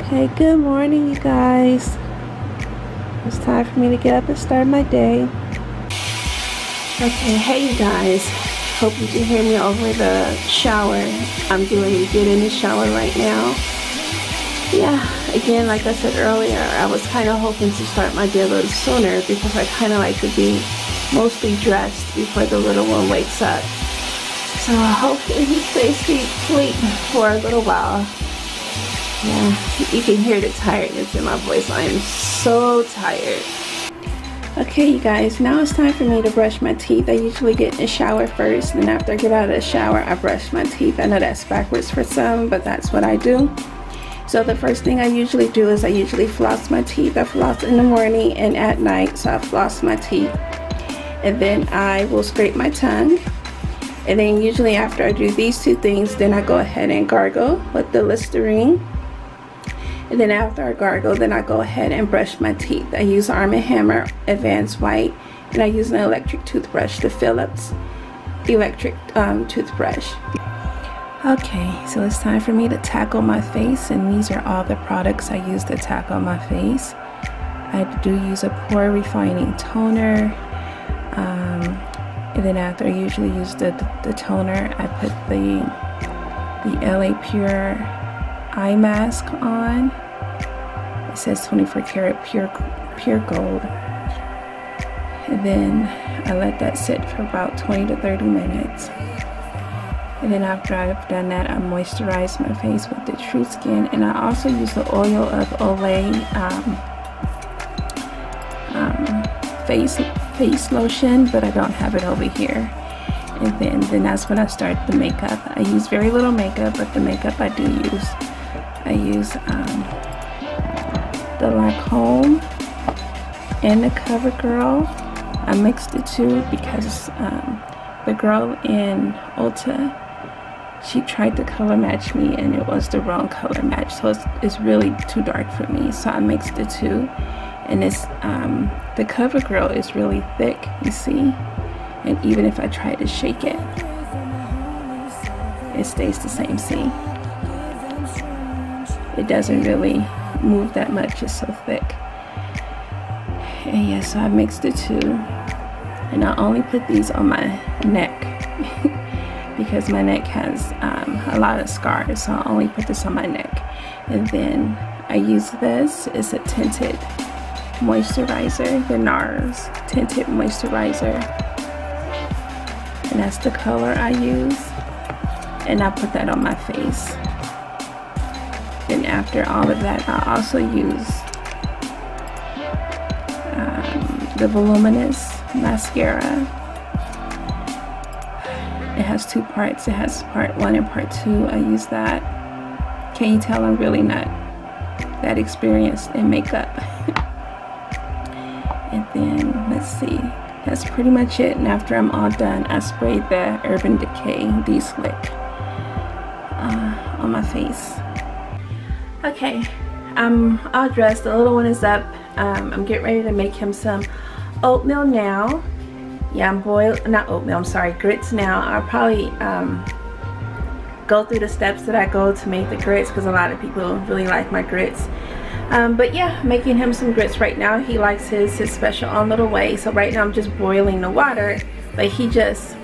Hey, good morning, you guys. It's time for me to get up and start my day. Okay, hey you guys. Hope you can hear me over the shower. I'm getting ready to get in the shower right now. Yeah, again, like I said earlier, I was kind of hoping to start my day a little sooner because I kind of like to be mostly dressed before the little one wakes up. So hopefully he stays asleep for a little while. Yeah, you can hear the tiredness in my voice. I am so tired. Okay, you guys, now it's time for me to brush my teeth. I usually get in the shower first, and after I get out of the shower, I brush my teeth. I know that's backwards for some, but that's what I do. So the first thing I usually do is I usually floss my teeth. I floss in the morning and at night, so I floss my teeth. And then I will scrape my tongue. And then usually after I do these two things, then I go ahead and gargle with the Listerine. And then after I gargle, then I go ahead and brush my teeth. I use Arm & Hammer Advanced White, and I use an electric toothbrush, the Philips electric toothbrush. Okay, so it's time for me to tackle my face, and these are all the products I use to tackle my face. I do use a pore refining toner, and then after I usually use the toner, I put the LA Pure eye mask on. It says 24 karat pure gold. And then I let that sit for about 20 to 30 minutes. And then after I've done that, I moisturize my face with the True Skin. And I also use the oil of Olay face lotion, but I don't have it over here. And then that's when I start the makeup. I use very little makeup, but the makeup I do use. I use the Lancome and the CoverGirl. I mixed the two because the girl in Ulta, she tried to color match me and it was the wrong color match, so it's really too dark for me. So I mixed the two, and it's the CoverGirl is really thick, you see, and even if I try to shake it, it stays the same. See, it doesn't really move that much, it's so thick. And yeah, so I mixed the two, and I only put these on my neck because my neck has a lot of scars, so I only put this on my neck. And then I use this, it's a tinted moisturizer, the NARS tinted moisturizer, and that's the color I use, and I put that on my face. Then after all of that, I also use the Voluminous mascara. It has two parts. It has part 1 and part 2. I use that. Can you tell I'm really not that experienced in makeup? And then let's see, that's pretty much it. And after I'm all done, I spray the Urban Decay De-Slick on my face. Okay, I'm all dressed. The little one is up. I'm getting ready to make him some oatmeal now. Yeah, grits now. I'll probably go through the steps that I go to make the grits because a lot of people really like my grits. But yeah, making him some grits right now. He likes his special own little way. So right now I'm just boiling the water, but he just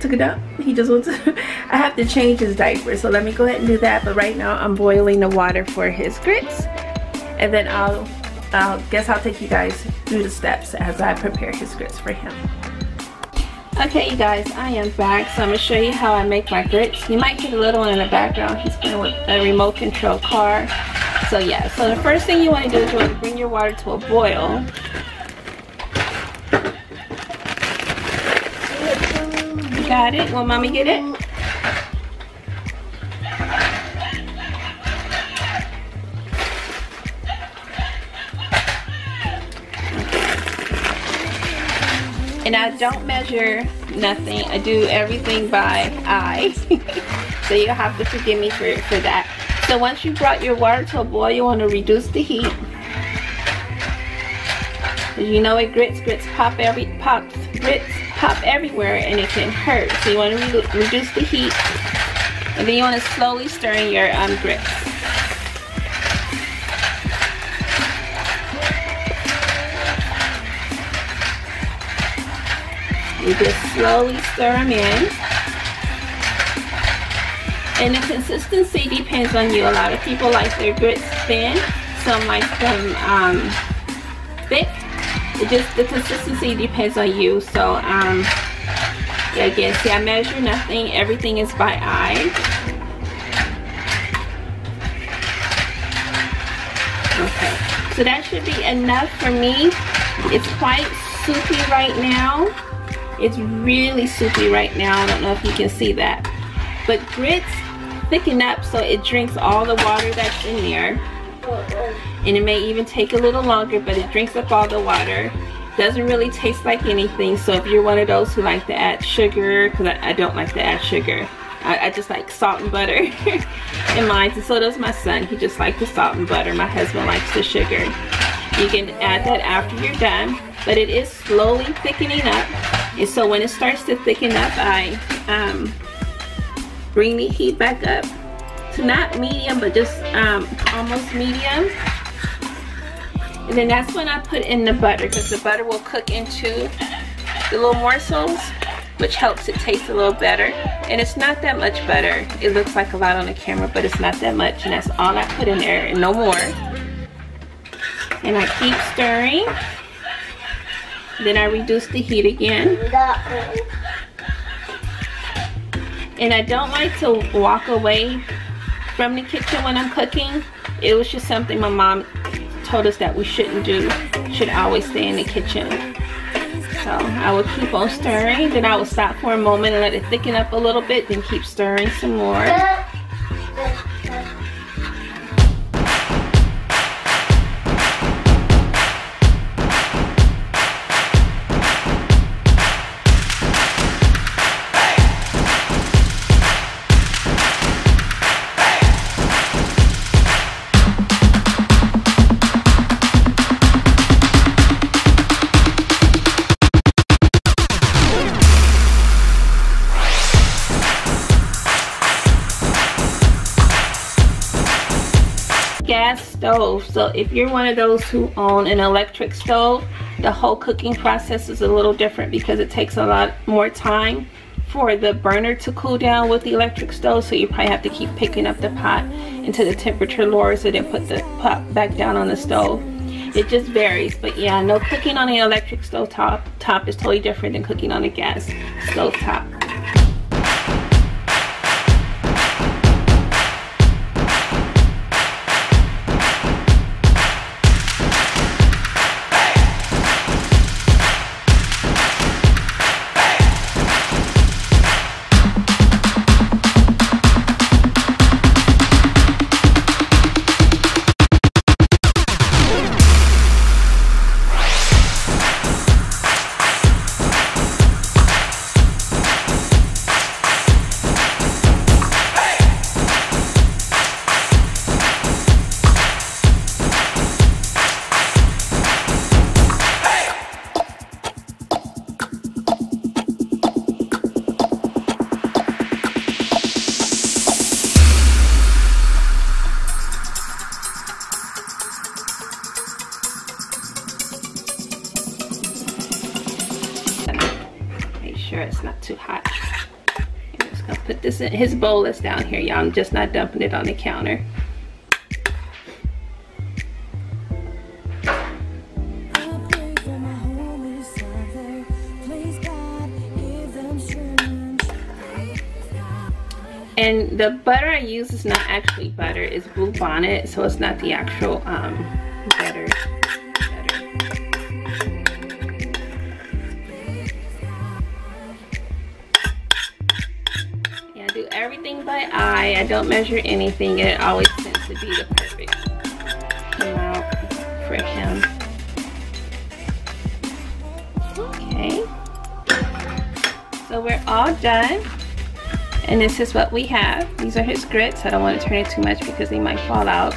took it up. He just wants to I have to change his diaper, so let me go ahead and do that. But right now I'm boiling the water for his grits, and then I'll take you guys through the steps as I prepare his grits for him. Okay, you guys, I am back, so I'm gonna show you how I make my grits. You might hear the little one in the background. He's playing with a remote control car. So yeah, so the first thing you want to do is you want to bring your water to a boil. You got it? Want mommy get it? And I don't measure nothing. I do everything by eye. So you'll have to forgive me for that. So once you brought your water to a boil, you want to reduce the heat. As you know, grits pop everywhere and it can hurt. So you want to reduce the heat. And then you want to slowly stir in your grits. You just slowly stir them in. And the consistency depends on you. A lot of people like their grits thin. Some like them thick. The consistency depends on you. So yeah, again, see, I measure nothing. Everything is by eye. Okay, so that should be enough for me. It's quite soupy right now. It's really soupy right now. I don't know if you can see that. But grits thicken up so it drinks all the water that's in there. And it may even take a little longer, but it drinks up all the water. Doesn't really taste like anything. So if you're one of those who like to add sugar, because I don't like to add sugar. I just like salt and butter in mine. And so does my son. He just likes the salt and butter. My husband likes the sugar. You can add that after you're done. But it is slowly thickening up. And so when it starts to thicken up, I bring the heat back up to not medium, but just almost medium. And then that's when I put in the butter, because the butter will cook into the little morsels, which helps it taste a little better. And it's not that much butter. It looks like a lot on the camera, but it's not that much. And that's all I put in there, and no more. And I keep stirring. Then I reduce the heat again. And I don't like to walk away from the kitchen when I'm cooking. It was just something my mom told us that we shouldn't do. Should always stay in the kitchen. So I will keep on stirring. Then I will stop for a moment and let it thicken up a little bit. Then keep stirring some more. Gas stove. So if you're one of those who own an electric stove, the whole cooking process is a little different because it takes a lot more time for the burner to cool down with the electric stove. So you probably have to keep picking up the pot until the temperature lowers it and put the pot back down on the stove. It just varies. But yeah, no, cooking on an electric stove top is totally different than cooking on a gas stove top. Sure it's not too hot. I'm just gonna put this in his bowl that's down here, y'all. I'm just not dumping it on the counter. And the butter I use is not actually butter, it's Blue Bonnet, so it's not the actual butter. Do everything by eye. I don't measure anything, and it always tends to be the perfect amount for him. Okay, so we're all done, and this is what we have. These are his grits. I don't want to turn it too much because they might fall out.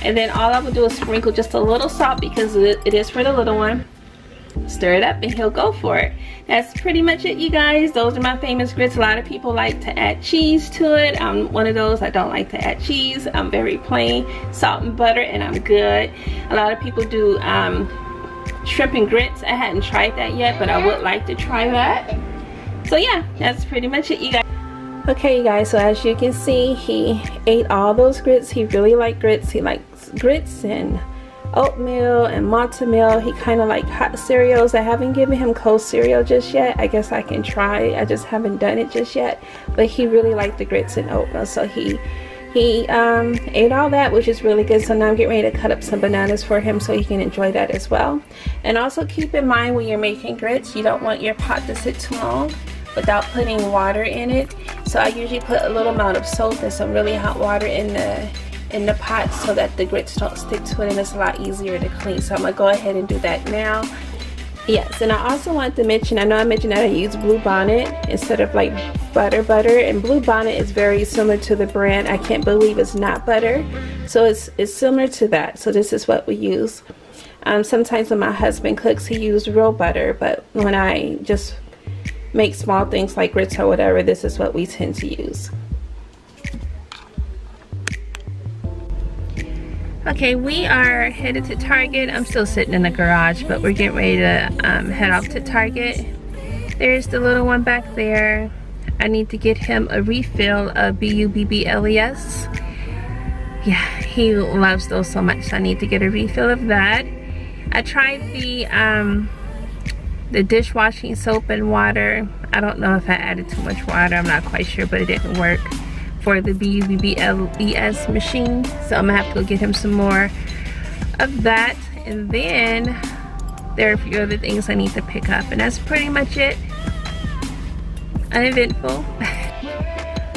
And then all I will do is sprinkle just a little salt because it is for the little one. Stir it up and he'll go for it. That's pretty much it, you guys. Those are my famous grits. A lot of people like to add cheese to it. I'm one of those. I don't like to add cheese. I'm very plain, salt and butter, and I'm good. A lot of people do shrimp and grits. I hadn't tried that yet, but I would like to try that. So yeah, that's pretty much it, you guys. Okay, you guys, so as you can see, he ate all those grits. He really liked grits. He likes grits and oatmeal and malted meal. He kind of like hot cereals. I haven't given him cold cereal just yet. I guess I can try. I just haven't done it just yet. But he really liked the grits and oatmeal, so he ate all that, which is really good. So now I'm getting ready to cut up some bananas for him so he can enjoy that as well. And also keep in mind when you're making grits, you don't want your pot to sit too long without putting water in it. So I usually put a little amount of soap and some really hot water in the pot so that the grits don't stick to it, and it's a lot easier to clean. So I'm gonna go ahead and do that now. Yes, and I also want to mention, I know I mentioned that I use Blue Bonnet instead of like butter, and Blue Bonnet is very similar to the brand. I can't believe it's not butter. So it's similar to that. So this is what we use. Sometimes when my husband cooks, he uses real butter, but when I just make small things like grits or whatever, this is what we tend to use. Okay, we are headed to Target. I'm still sitting in the garage, but we're getting ready to head off to Target. There's the little one back there. I need to get him a refill of BUBBLES. Yeah, he loves those so much, so I need to get a refill of that. I tried the dishwashing soap and water. I don't know if I added too much water. I'm not quite sure, but it didn't work for the BUBBLES machine. So I'm gonna have to go get him some more of that. And then there are a few other things I need to pick up, and that's pretty much it. Uneventful.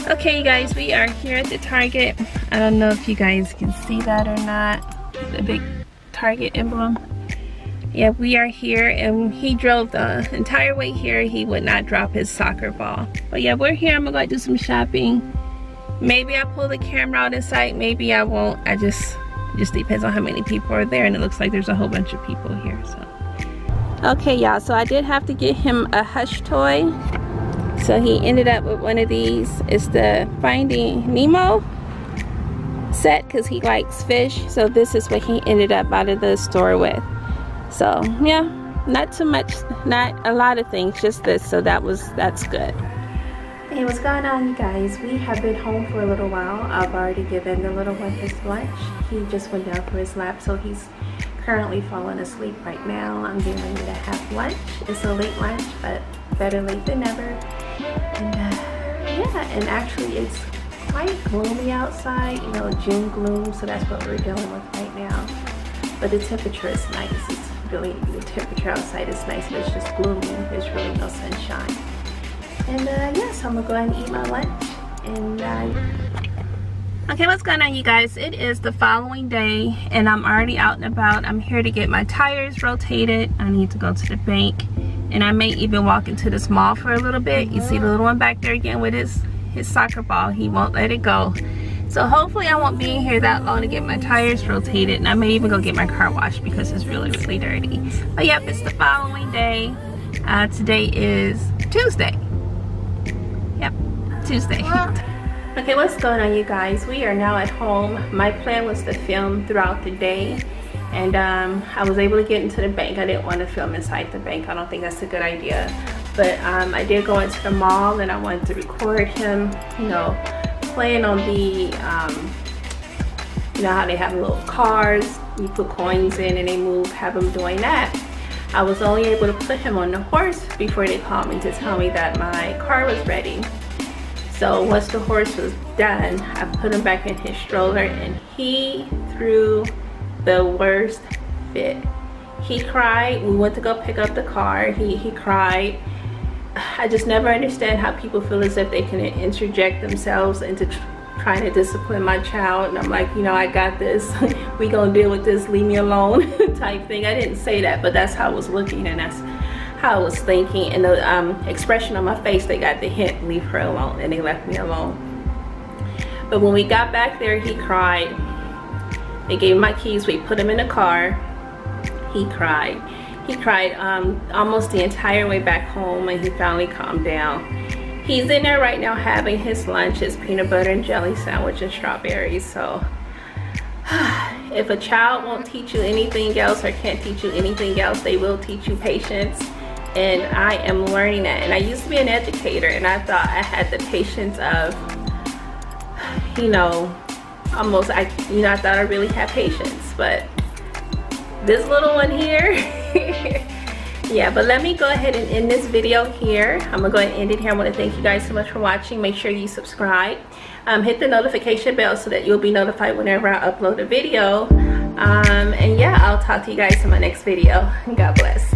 Okay, you guys, we are here at the Target. I don't know if you guys can see that or not, the big Target emblem. Yeah, we are here, and he drove the entire way here. He would not drop his soccer ball. But yeah, we're here. I'm gonna go do some shopping. Maybe I pull the camera out inside, maybe I won't. It just depends on how many people are there, and it looks like there's a whole bunch of people here. So okay, y'all, so I did have to get him a Hush toy. So he ended up with one of these. It's the Finding Nemo set because he likes fish. So this is what he ended up out of the store with. So yeah, not too much, not a lot of things, just this. So that's good. Hey, what's going on, you guys? We have been home for a little while. I've already given the little one his lunch. He just went down for his nap, so he's currently falling asleep right now. I'm getting ready to have lunch. It's a late lunch, but better late than never. And yeah, and actually it's quite gloomy outside, you know, June gloom, so that's what we're dealing with right now. But the temperature is nice. It's really, the temperature outside is nice, but it's just gloomy. There's really no sunshine. And yeah, so I'm gonna go ahead and eat my lunch. And okay, what's going on, you guys? It is the following day, and I'm already out and about. I'm here to get my tires rotated. I need to go to the bank, and I may even walk into this mall for a little bit. You see the little one back there again with his soccer ball. He won't let it go. So hopefully I won't be in here that long to get my tires rotated, and I may even go get my car washed because it's really, really dirty. But yep, it's the following day. Today is Tuesday. Yep, Tuesday. Okay, what's going on, you guys? We are now at home. My plan was to film throughout the day, and I was able to get into the bank. I didn't want to film inside the bank. I don't think that's a good idea. But I did go into the mall, and I wanted to record him, you know, playing on the, you know how they have little cars, you put coins in and they move, have him doing that. I was only able to put him on the horse before they called me to tell me that my car was ready. So once the horse was done, I put him back in his stroller, and he threw the worst fit. He cried. We went to go pick up the car. He cried. I just never understand how people feel as if they can interject themselves into trying to discipline my child. And I'm like, you know, I got this. We gonna deal with this, leave me alone type thing. I didn't say that, but that's how I was looking, and that's how I was thinking. And the expression on my face, they got the hint, leave her alone, and they left me alone. But when we got back there, he cried. They gave him my keys. We put him in the car. He cried. He cried almost the entire way back home, and he finally calmed down. He's in there right now having his lunch, his peanut butter and jelly sandwich and strawberries. So If a child won't teach you anything else or can't teach you anything else, they will teach you patience. And I am learning that. And I used to be an educator, and I thought I had the patience of, you know, almost, I thought I really had patience. But this little one here, yeah. But let me go ahead and end this video here. I'm gonna go ahead and end it here. I want to thank you guys so much for watching. Make sure you subscribe. Hit the notification bell so that you'll be notified whenever I upload a video. And yeah, I'll talk to you guys in my next video. God bless.